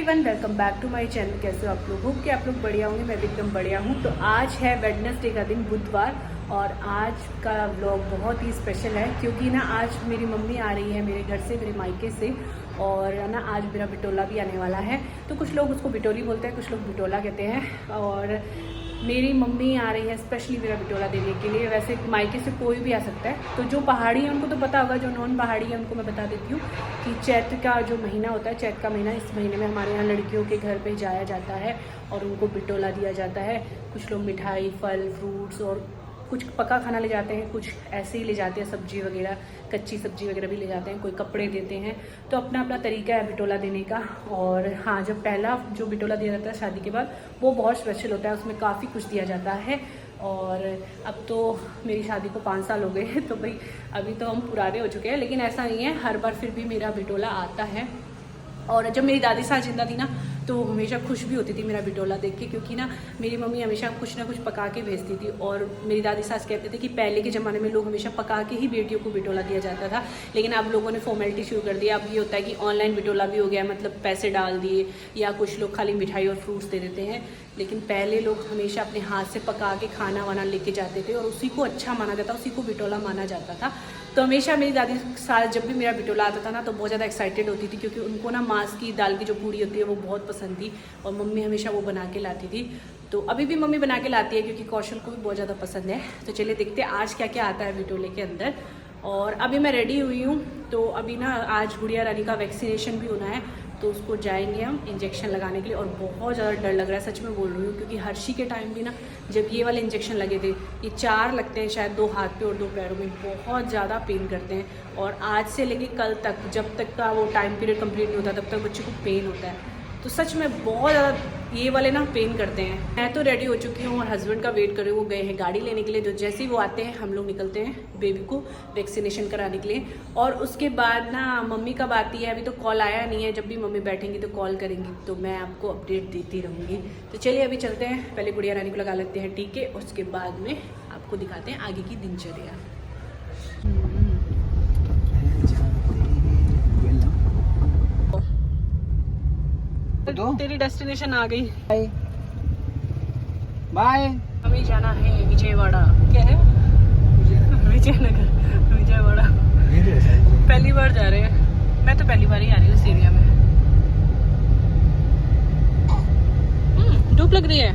Everyone, welcome back to my channel. कैसे हो आप लोग? होप कि आप लोग बढ़िया होंगे। मैं भी एकदम बढ़िया हूँ। तो आज है वेडनेसडे का दिन, बुधवार, और आज का व्लॉग बहुत ही स्पेशल है क्योंकि ना आज मेरी मम्मी आ रही है मेरे घर से, मेरे मायके से, और ना आज मेरा बिटोला भी आने वाला है। तो कुछ लोग उसको बिटोली बोलते हैं, कुछ लोग बिटोला कहते हैं। और मेरी मम्मी आ रही है स्पेशली मेरा बिटोला देने के लिए। वैसे मायके से कोई भी आ सकता है, तो जो पहाड़ी है उनको तो पता होगा, जो नॉन पहाड़ी है उनको मैं बता देती हूँ कि चैत्र का जो महीना होता है, चैत्र का महीना, इस महीने में हमारे यहाँ लड़कियों के घर पे जाया जाता है और उनको बिटोला दिया जाता है। कुछ लोग मिठाई, फल, फ्रूट्स और कुछ पका खाना ले जाते हैं, कुछ ऐसे ही ले जाते हैं, सब्जी वगैरह, कच्ची सब्जी वगैरह भी ले जाते हैं, कोई कपड़े देते हैं। तो अपना अपना तरीका है बिटोला देने का। और हाँ, जब पहला जो बिटोला दिया जाता है शादी के बाद, वो बहुत स्पेशल होता है, उसमें काफ़ी कुछ दिया जाता है। और अब तो मेरी शादी को 5 साल हो गए हैं, तो भाई अभी तो हम पुराने हो चुके हैं, लेकिन ऐसा नहीं है, हर बार फिर भी मेरा बिटोला आता है। और जब मेरी दादी सास जिंदा थी ना, तो वो हमेशा खुश भी होती थी मेरा बिटोला देख के, क्योंकि ना मेरी मम्मी हमेशा कुछ ना कुछ पका के भेजती थी। और मेरी दादी सास कहते थे कि पहले के ज़माने में लोग हमेशा पका के ही बेटियों को बिटोला दिया जाता था, लेकिन अब लोगों ने फॉर्मेलिटी शुरू कर दिया। अब ये होता है कि ऑनलाइन बिटोला भी हो गया, मतलब पैसे डाल दिए, या कुछ लोग खाली मिठाई और फ्रूट्स दे देते हैं। लेकिन पहले लोग हमेशा अपने हाथ से पका के खाना वाना लेके जाते थे और उसी को अच्छा माना जाता, उसी को बिटोला माना जाता था। तो हमेशा मेरी दादी सास जब भी मेरा बिटोला आता था ना, तो बहुत ज़्यादा एक्साइटेड होती थी, क्योंकि उनको ना मांस की दाल की जो पूड़ी होती है वो बहुत पसंद थी, और मम्मी हमेशा वो बना के लाती थी। तो अभी भी मम्मी बना के लाती है, क्योंकि कौशल को भी बहुत ज़्यादा पसंद है। तो चलिए देखते हैं आज क्या क्या आता है बिटोले के अंदर। और अभी मैं रेडी हुई हूँ, तो अभी ना आज गुड़िया रानी का वैक्सीनेशन भी होना है, तो उसको जाएंगे हम इंजेक्शन लगाने के लिए। और बहुत ज़्यादा डर लग रहा है, सच में बोल रही हूँ, क्योंकि हर्षी के टाइम भी ना, जब ये वाले इंजेक्शन लगे थे, ये 4 लगते हैं शायद, 2 हाथ पे और 2 पैरों में, बहुत ज़्यादा पेन करते हैं। और आज से लेके कल तक, जब तक का वो टाइम पीरियड कंप्लीट नहीं होता, तब तक बच्चे को पेन होता है। तो सच में बहुत ज़्यादा ये वाले ना पेन करते हैं। मैं तो रेडी हो चुकी हूँ और हस्बैंड का वेट कर रही हूँ, वो गए हैं गाड़ी लेने के लिए। तो जैसे ही वो आते हैं, हम लोग निकलते हैं बेबी को वैक्सीनेशन कराने के लिए। और उसके बाद ना मम्मी कब आती है, अभी तो कॉल आया नहीं है, जब भी मम्मी बैठेंगी तो कॉल करेंगी, तो मैं आपको अपडेट देती रहूँगी। तो चलिए अभी चलते हैं, पहले गुड़िया रानी को लगा लेते हैं टीके, उसके बाद में आपको दिखाते हैं आगे की दिनचर्या। तो तेरी डेस्टिनेशन आ गई। Bye bye. हमें जाना है विजयवाड़ा। क्या है? विजयनगर, विजयवाड़ा। पहली बार जा रहे हैं, मैं तो पहली बार ही आ रही हूँ इस एरिया में। धूप लग रही है।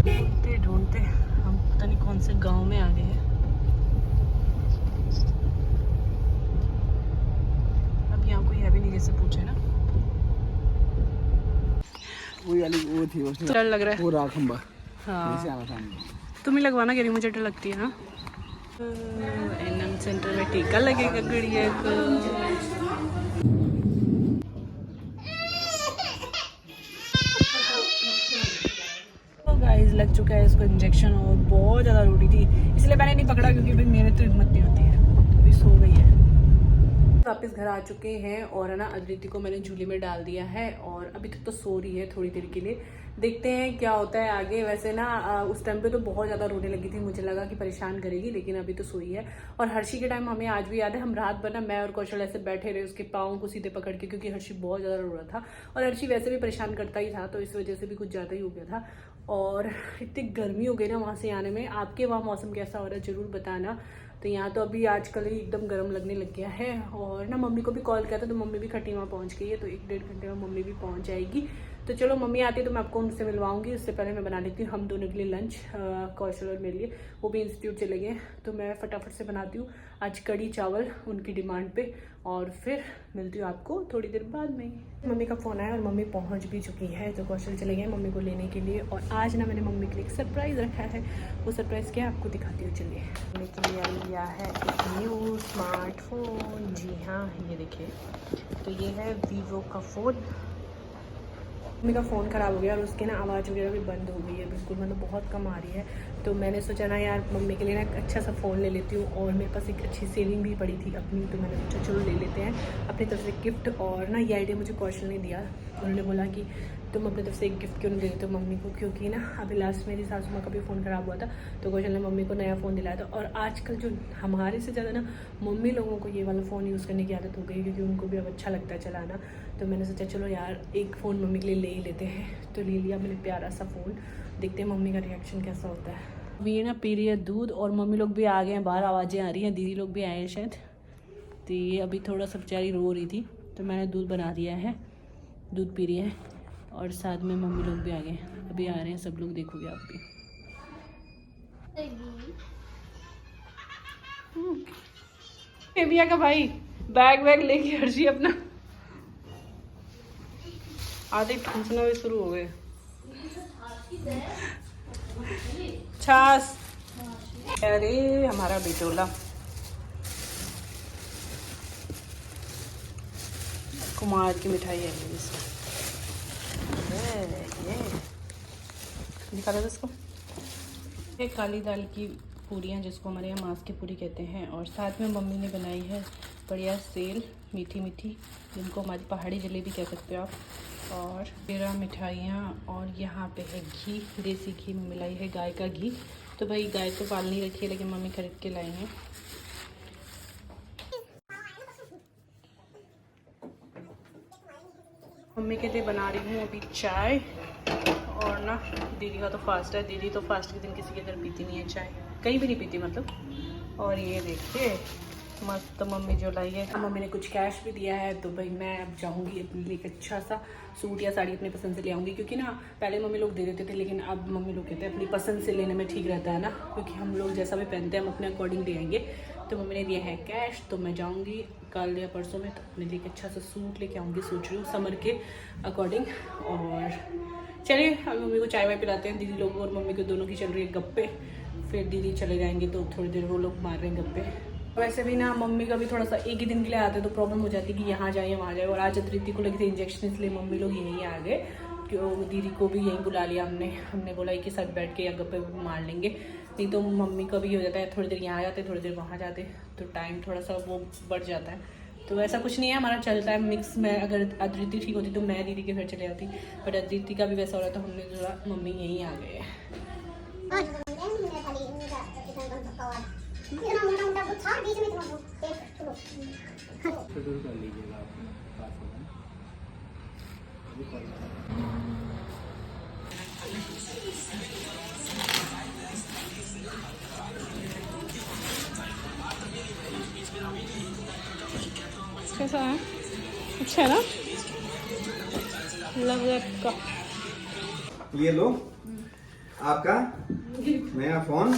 ढूंढते ढूंढते हम पता नहीं कौन से गांव में आ गए हैं। अब यहाँ कोई है भी नहीं जैसे पूछे ना। वो वाली वो थी, उसने डर लग रहा है। वो राखंबा। हाँ, ऐसे आना था। तुम्हें लगवाना कह रही, मुझे डर लगती है ना। एनएम सेंटर में टीका लगेगा गुड़िया को। तो गाइस लग चुका है इसको इंजेक्शन, और बहुत ज़्यादा रोटी थी, इसलिए मैंने नहीं पकड़ा, क्योंकि भाई मेरे तो हिम्मत नहीं होती है। तो भी सो गई है। वापस घर आ चुके हैं, और है ना अदिति को मैंने झूले में डाल दिया है, और अभी तक तो सो रही है थोड़ी देर के लिए। देखते हैं क्या होता है आगे। वैसे ना उस टाइम पे तो बहुत ज़्यादा रोने लगी थी, मुझे लगा कि परेशान करेगी, लेकिन अभी तो सोई है। और हर्षी के टाइम हमें आज भी याद है, हम रात भर ना, मैं और कौशल ऐसे बैठे रहे उसके पाँव को सीधे पकड़ के, क्योंकि हर्षी बहुत ज़्यादा रो रहा था। और हर्षी वैसे भी परेशान करता ही था, तो इस वजह से भी कुछ ज़्यादा ही हो गया था। और इतनी गर्मी हो गई ना वहाँ से आने में। आपके वहाँ मौसम कैसा हो रहा है ज़रूर बताना। तो यहाँ तो अभी आजकल ही एकदम गर्म लगने लग गया है। और ना मम्मी को भी कॉल किया था, तो मम्मी भी खटीमा पहुँच गई है, तो 1-1.5 घंटे में मम्मी भी पहुँच जाएगी। तो चलो मम्मी आती है तो मैं आपको उनसे मिलवाऊंगी। उससे पहले मैं बना लेती हूँ हम दोनों के लिए लंच, कौशल और मेरे लिए। वो भी इंस्टीट्यूट चले गए, तो मैं फटाफट से बनाती हूँ आज कड़ी चावल उनकी डिमांड पे, और फिर मिलती हूँ आपको थोड़ी देर बाद में। मम्मी का फ़ोन आया और मम्मी पहुँच भी चुकी है, तो कौशल चले गए मम्मी को लेने के लिए। और आज ना मैंने मम्मी के लिए एक सरप्राइज़ रखा है, वो सरप्राइज़ क्या है आपको दिखाती हूँ। चलिए, मम्मी के लिए लिया है एक न्यू स्मार्टफोन। जी हाँ, ये देखिए, तो ये है वीवो का फ़ोन। मम्मी का फ़ोन ख़राब हो गया और उसकी ना आवाज़ वगैरह भी बंद हो गई है बिल्कुल, मतलब बहुत कम आ रही है। तो मैंने सोचा ना यार, मम्मी के लिए ना एक अच्छा सा फ़ोन ले लेती हूँ, और मेरे पास एक अच्छी सेविंग भी पड़ी थी अपनी, तो मैंने सोचा चलो ले लेते हैं अपनी तरफ से गिफ्ट। और ना ये आइडिया मुझे कौशल ने दिया, उन्होंने बोला कि तुम अपनी तरफ से एक गिफ्ट क्यों नहीं दे देते हो मम्मी को, क्योंकि ना अभी लास्ट मेरी सासू माँ का भी फ़ोन ख़राब हुआ था, तो कौशल ने मम्मी को नया फ़ोन दिलाया था। और आजकल जो हमारे से ज़्यादा ना मम्मी लोगों को ये वाला फ़ोन यूज़ करने की आदत हो गई, क्योंकि उनको भी अब अच्छा लगता है चलाना। तो मैंने सोचा चलो यार एक फ़ोन मम्मी के लिए ले ही लेते हैं, तो ले लिया मैंने प्यारा सा फ़ोन। देखते हैं मम्मी का रिएक्शन कैसा होता है। अभी ये ना पी रही है दूध और मम्मी लोग भी आ गए हैं, बाहर आवाज़ें आ रही हैं, दीदी लोग भी आए हैं शायद। तो ये अभी थोड़ा सा बेचारी रो रही थी तो मैंने दूध बना दिया है, दूध पी रही है और साथ में मम्मी लोग भी आ गए, अभी आ रहे हैं सब लोग, देखोगे आप भी। बेबिया का भाई बैग वैग लेके हर्षी अपना आधे ठूसना भी शुरू हो गए। छास, अरे हमारा बिटोला कुमार की मिठाई है ये दिखा दो इसको। एक काली दाल की पूरियाँ जिसको हमारे यहाँ मांस की पूरी कहते हैं, और साथ में मम्मी ने बनाई है बढ़िया सेल मीठी मीठी, जिनको हमारी पहाड़ी जलेबी कह सकते हो आप, और 13 मिठाइयाँ, और यहाँ पे है घी, देसी घी में मिलाई है गाय का घी। तो भाई गाय तो पाल नहीं रखी है लेकिन मम्मी खरीद के लाई हैं। मम्मी के लिए बना रही हूँ अभी चाय, और ना दीदी का तो फास्ट है, दीदी तो फास्ट के दिन किसी के घर पीती नहीं है चाय, कहीं भी नहीं पीती मतलब। और ये देखिए मस्त तो मम्मी जो लाई है, मम्मी ने कुछ कैश भी दिया है, तो भाई मैं अब जाऊंगी अपने लिए एक अच्छा सा सूट या साड़ी अपनी पसंद से ले आऊँगी, क्योंकि ना पहले मम्मी लोग दे देते थे लेकिन अब मम्मी लोग कहते हैं अपनी पसंद से लेने में ठीक रहता है ना, क्योंकि हम लोग जैसा भी पहनते हैं हम अपने अकॉर्डिंग ले आएंगे। तो मम्मी ने दिया है कैश, तो मैं जाऊँगी कल या परसों में तो अपने लिए एक अच्छा सा सूट लेके आऊँगी, सोच रही हूँ समर के अकॉर्डिंग। और चलिए हम मम्मी को चाय वाय पिलाते हैं, दीदी लोग और मम्मी को दोनों की चल रही है गप्पे, फिर दीदी चले जाएंगे तो थोड़ी देर वो लोग मार रहे हैं गप्पे। वैसे भी ना मम्मी का भी थोड़ा सा एक ही दिन के लिए आते तो प्रॉब्लम हो जाती कि यहाँ जाए वहाँ जाए, और आज अदिति को लगी थी इंजेक्शन, इसलिए मम्मी लोग यहीं आ गए, क्यों दीदी को भी यहीं बुला लिया हमने बोला कि साथ बैठ के या गप्पे मार लेंगे, नहीं तो मम्मी का भी हो जाता है थोड़ी देर यहाँ जाते थोड़ी देर वहाँ जाते, तो टाइम थोड़ा सा वो बढ़ जाता है। तो ऐसा कुछ नहीं है, हमारा चलता है मिक्स में। अगर अदिति ठीक होती तो मैं दीदी के घर चले जाती, बट अदिति का भी वैसा हो रहा तो हमने थोड़ा मम्मी यहीं आ गए हैं। कैसा है? अच्छा है ना? लव दैट का। ये लो आपका नया फोन,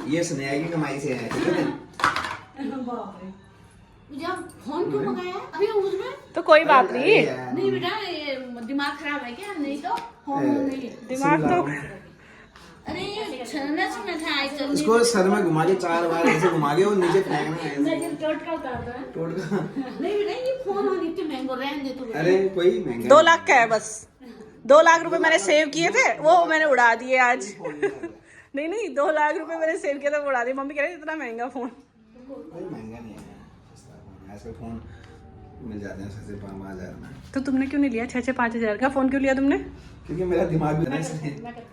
ये स्नेहा की कमाई से है, ठीक है? फोन क्यों मंगाया अभी उसमें? तो कोई बात नहीं, नहीं बेटा ये दिमाग खराब है क्या? नहीं तो फोन नहीं, दिमाग तो अरे ये छलना सुना था ऐसा। इसको सर में घुमा के 4 बार ऐसे घुमा के और नीचे फेंकना है मैं टोटका उतारता है। टोटका। नहीं बेटा ये फोन होनी इतने महंगो रहने दे तू। अरे कोई महंगा 2 लाख का है बस, 2 लाख रुपए मैंने सेव किए थे वो मैंने उड़ा दिए आज। नहीं 2 लाख रुपए मैंने सेव किया था वो उड़ा दिए। मम्मी कह रही इतना महंगा फोन। कोई महंगा नहीं है, सस्ता फोन है। आजकल फोन मिल जाते हैं 5,000 में। तो तुमने क्यों नहीं लिया 6-5 हज़ार का फोन क्यों लिया तुमने? क्योंकि मेरा दिमाग भी ना इसलिए।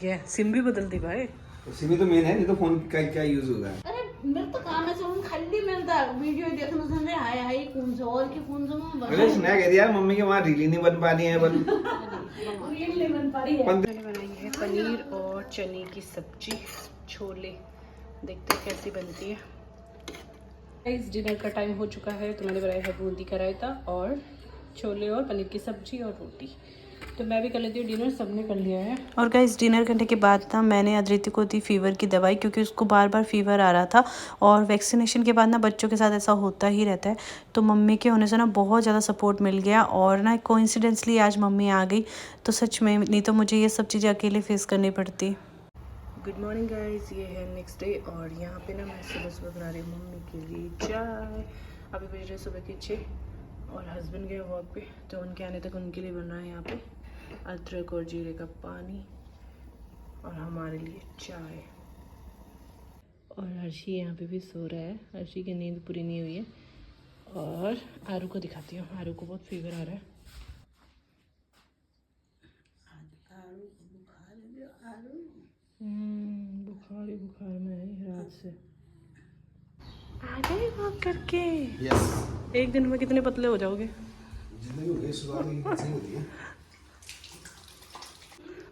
ये सिम भी बदल दी भाई, उसी में तो मेन है, नहीं तो फोन का क्या यूज होगा। अरे मेरे तो काम है सब खाली मिलता वीडियो देखने से नहीं हाय हाय कौन सा और की कौन सा मैं अरे स्नेहा कह दिया मम्मी के वहाँ रील नहीं बन पा रही है, बन रील नहीं बन पा रही है। मैंने बनाई है पनीर और चने की सब्जी छोले, देखते हैं कैसी बनती है। इस डिनर का टाइम हो चुका है तो मैंने बनाया है बूंदी का रायता और छोले और पनीर की सब्जी और रोटी। तो मैं भी कर लेती हूँ डिनर, सबने कर लिया है। और गाइस डिनर करने के बाद ना मैंने अदिति को दी फीवर की दवाई, क्योंकि उसको बार बार फीवर आ रहा था, और वैक्सीनेशन के बाद ना बच्चों के साथ ऐसा होता ही रहता है। तो मम्मी के होने से ना बहुत ज़्यादा सपोर्ट मिल गया, और ना कोइंसिडेंसली आज मम्मी आ गई, तो सच में नहीं तो मुझे ये सब चीज़ें अकेले फेस करनी पड़ती। गुड मॉर्निंग गाइस, ये है नेक्स्ट डे, और यहाँ पे ना मैं सुबह बना रही हूँ मम्मी के लिए चाय। अभी बज रहे सुबह के 6 और हस्बैंड गए वॉक पे, तो उनके आने तक उनके लिए बन रहा है यहाँ पे अदरक और जीरे का पानी, और हमारे लिए चाय। और हर्षी यहाँ पे भी सो रहा है, हर्षी की नींद पूरी नहीं हुई है। और आरू को दिखाती हूँ, आरू को बहुत फीवर आ रहा है। बुखार में है रात से। आ गए वॉक करके। यस। एक दिन में कितने पतले हो जाओगे? जिंदगी हो गई शुरुआत में कैसे होती है।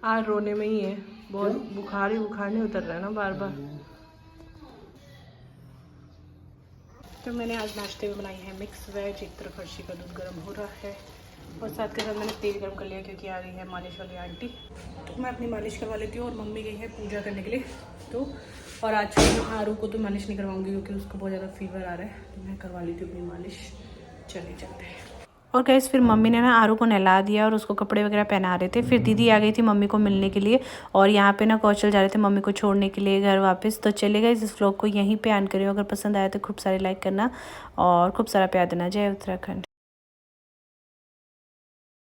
आज रोने में ही है, बहुत बुखार नहीं उतर रहा है ना बार बार। तो मैंने आज नाश्ते में बनाई है मिक्स वेज, एक तरफ फर्शी का दूध गर्म हो रहा है और साथ के साथ मैंने तेल गर्म कर लिया क्योंकि आ रही है मालिश वाली आंटी। तो मैं अपनी मालिश करवा लेती हूँ और मम्मी गई है पूजा करने के लिए। तो और आज आरू को तो मालिश नहीं करवाऊंगी क्योंकि उसको बहुत ज़्यादा फीवर आ रहा है, तो मैं करवा लेती हूँ अपनी मालिश। चले चलते हैं। और गैस फिर मम्मी ने ना आरू को नहला दिया और उसको कपड़े वगैरह पहना रहे थे। फिर दीदी आ गई थी मम्मी को मिलने के लिए और यहाँ पे ना कौशल जा रहे थे मम्मी को छोड़ने के लिए घर वापस। तो चलेगा इस व्लॉग को यहीं पे एंड करिए। अगर पसंद आया तो खूब सारे लाइक करना और खूब सारा प्यार देना। जय उत्तराखंड।